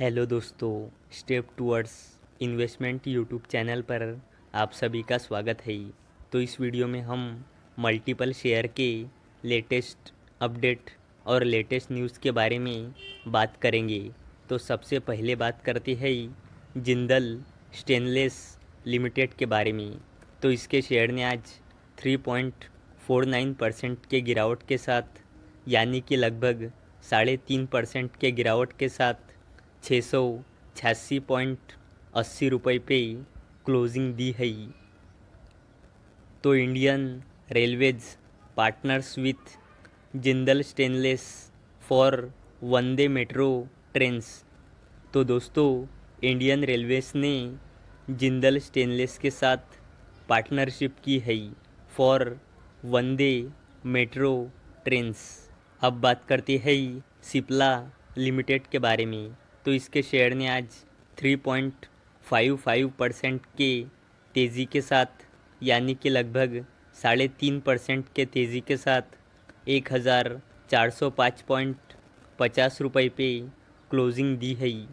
Hello दोस्तों, step towards investment YouTube channel पर आप सभी का स्वागत है। तो इस वीडियो में हम मल्टीपल शेयर के लेटेस्ट अपडेट और लेटेस्ट न्यूज़ के बारे में बात करेंगे। तो सबसे पहले बात करते हैं जिंदल स्टेनलेस लिमिटेड के बारे में। तो इसके शेयर ने आज 3.49% के गिरावट के साथ, यानी कि लगभग 3.5% के गिरावट के साथ 686.80 रुपये पे क्लोजिंग दी है। तो Indian railways partners with Jindal stainless for Vande metro trains. तो दोस्तों, इंडियन रेलवेज ने जिंदल स्टेनलेस के साथ पार्टनरशिप की है फॉर वंदे मेट्रो ट्रेन्स। अब बात करते हैं सिप्ला लिमिटेड के बारे में। तो इसके शेयर ने आज 3.55% के तेज़ी के साथ, यानी कि लगभग 3.5% के तेज़ी के साथ 1,405.50 रुपये पे क्लोजिंग दी है।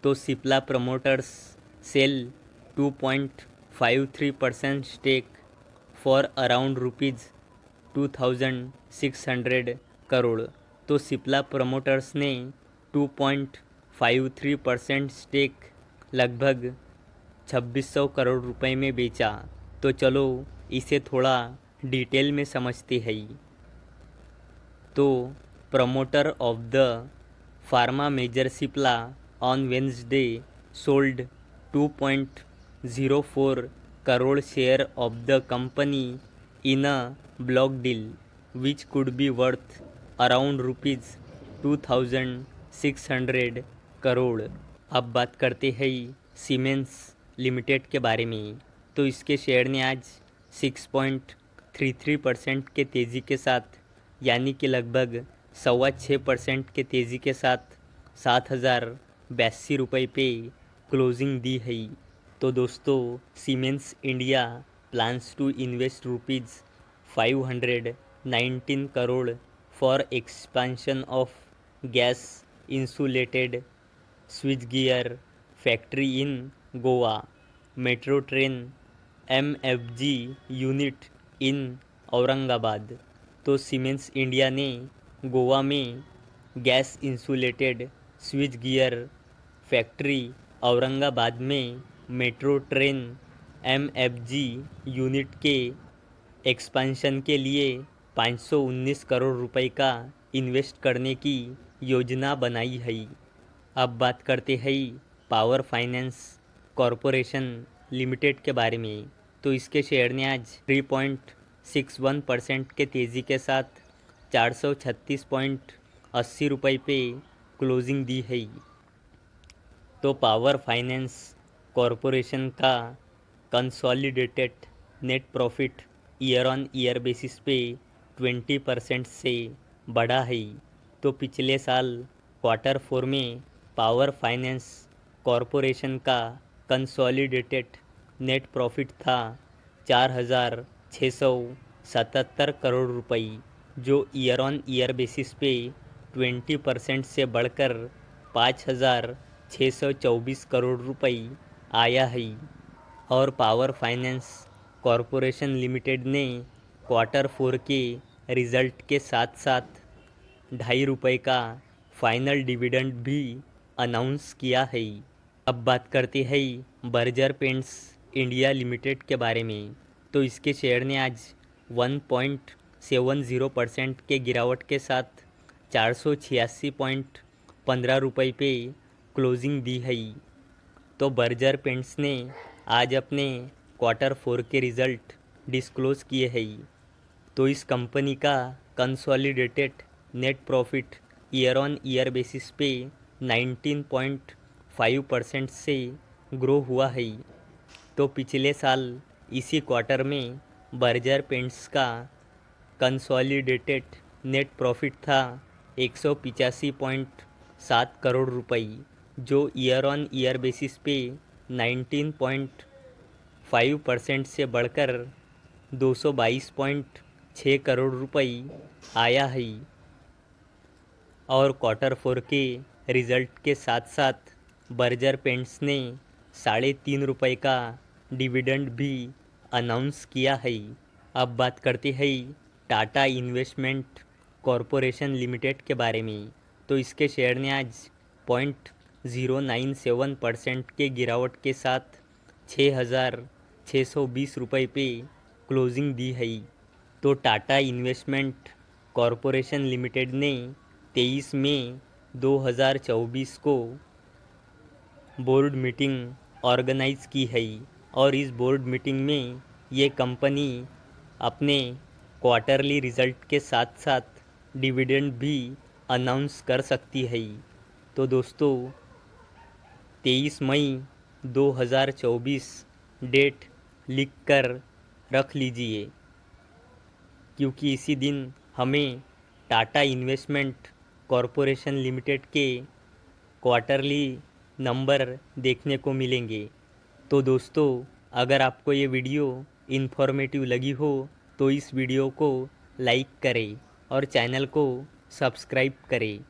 तो Cipla promoters sell 2.53% stake for around ₹2,600 crore. तो सिप्ला प्रमोटर्स ने 2.53% स्टेक लगभग 2600 करोड़ रुपए में बेचा। तो चलो इसे थोड़ा डिटेल में समझते हैं। तो promoter of the pharma major Cipla on Wednesday sold 2.04 crore share of the company in a block deal which could be worth around ₹2,600 crore. अब बात करते हैं सीमेंस लिमिटेड के बारे में। तो इसके शेयर ने आज 6.33% के तेज़ी के साथ, यानी कि लगभग 6.25% के तेज़ी के साथ 7,082 रुपये पे क्लोजिंग दी है। तो दोस्तों, Siemens India plans to invest ₹519 crore for expansion of gas insulated switchgear factory in Goa, metro train MFG unit in Aurangabad. तो सीमेंस इंडिया ने गोवा में gas insulated switchgear factory Aurangabad में मेट्रो ट्रेन MFG यूनिट के एक्सपेंशन के लिए 519 करोड़ रुपए का इन्वेस्ट करने की योजना बनाई है। अब बात करते हैं पावर फाइनेंस कॉरपोरेशन लिमिटेड के बारे में। तो इसके शेयर ने आज 3.61% के तेज़ी के साथ 436.80 रुपये पे क्लोजिंग दी है। तो पावर फाइनेंस कॉरपोरेशन का consolidated net profit year on year basis पे 20% से बढ़ा है। तो पिछले साल Q4 में पावर फाइनेंस कॉरपोरेशन का कंसोलिडेटेड नेट प्रॉफिट था 4,677 करोड़ रुपए, जो ईयर ऑन ईयर बेसिस पे 20% से बढ़कर 5,624 करोड़ रुपए आया है। और पावर फाइनेंस कॉरपोरेशन लिमिटेड ने Q4 के रिज़ल्ट के साथ साथ ₹2.5 का फाइनल डिविडेंड भी अनाउंस किया है। अब बात करते हैं बर्जर पेंट्स इंडिया लिमिटेड के बारे में। तो इसके शेयर ने आज 1.70% के गिरावट के साथ 486.15 पे क्लोजिंग दी है। तो बर्जर पेंट्स ने आज अपने Q4 के रिज़ल्ट डिस्क्लोज़ किए हैं। तो इस कंपनी का consolidated net profit year on year basis पे 19.5% से ग्रो हुआ है। तो पिछले साल इसी क्वार्टर में बर्जर पेंट्स का कंसोलिडेटेड नेट प्रॉफिट था 185.7 करोड़ रुपए, जो ईयर ऑन ईयर बेसिस पे 19.5% से बढ़कर 222.6 करोड़ रुपए आया है। और Q4 के रिज़ल्ट के साथ साथ बर्जर पेंट्स ने ₹3.5 का डिविडेंड भी अनाउंस किया है। अब बात करते हैं टाटा इन्वेस्टमेंट कॉरपोरेशन लिमिटेड के बारे में। तो इसके शेयर ने आज 0.097% के गिरावट के साथ ₹6,620 पे क्लोजिंग दी है। तो टाटा इन्वेस्टमेंट कॉरपोरेशन लिमिटेड ने 23 मई 2024 को बोर्ड मीटिंग ऑर्गेनाइज की है और इस बोर्ड मीटिंग में ये कंपनी अपने क्वार्टरली रिज़ल्ट के साथ साथ डिविडेंड भी अनाउंस कर सकती है। तो दोस्तों 23 मई 2024 डेट लिख कर रख लीजिए, क्योंकि इसी दिन हमें टाटा इन्वेस्टमेंट कॉरपोरेशन लिमिटेड के क्वार्टरली नंबर देखने को मिलेंगे। तो दोस्तों अगर आपको ये वीडियो इन्फॉर्मेटिव लगी हो तो इस वीडियो को लाइक करें और चैनल को सब्सक्राइब करें।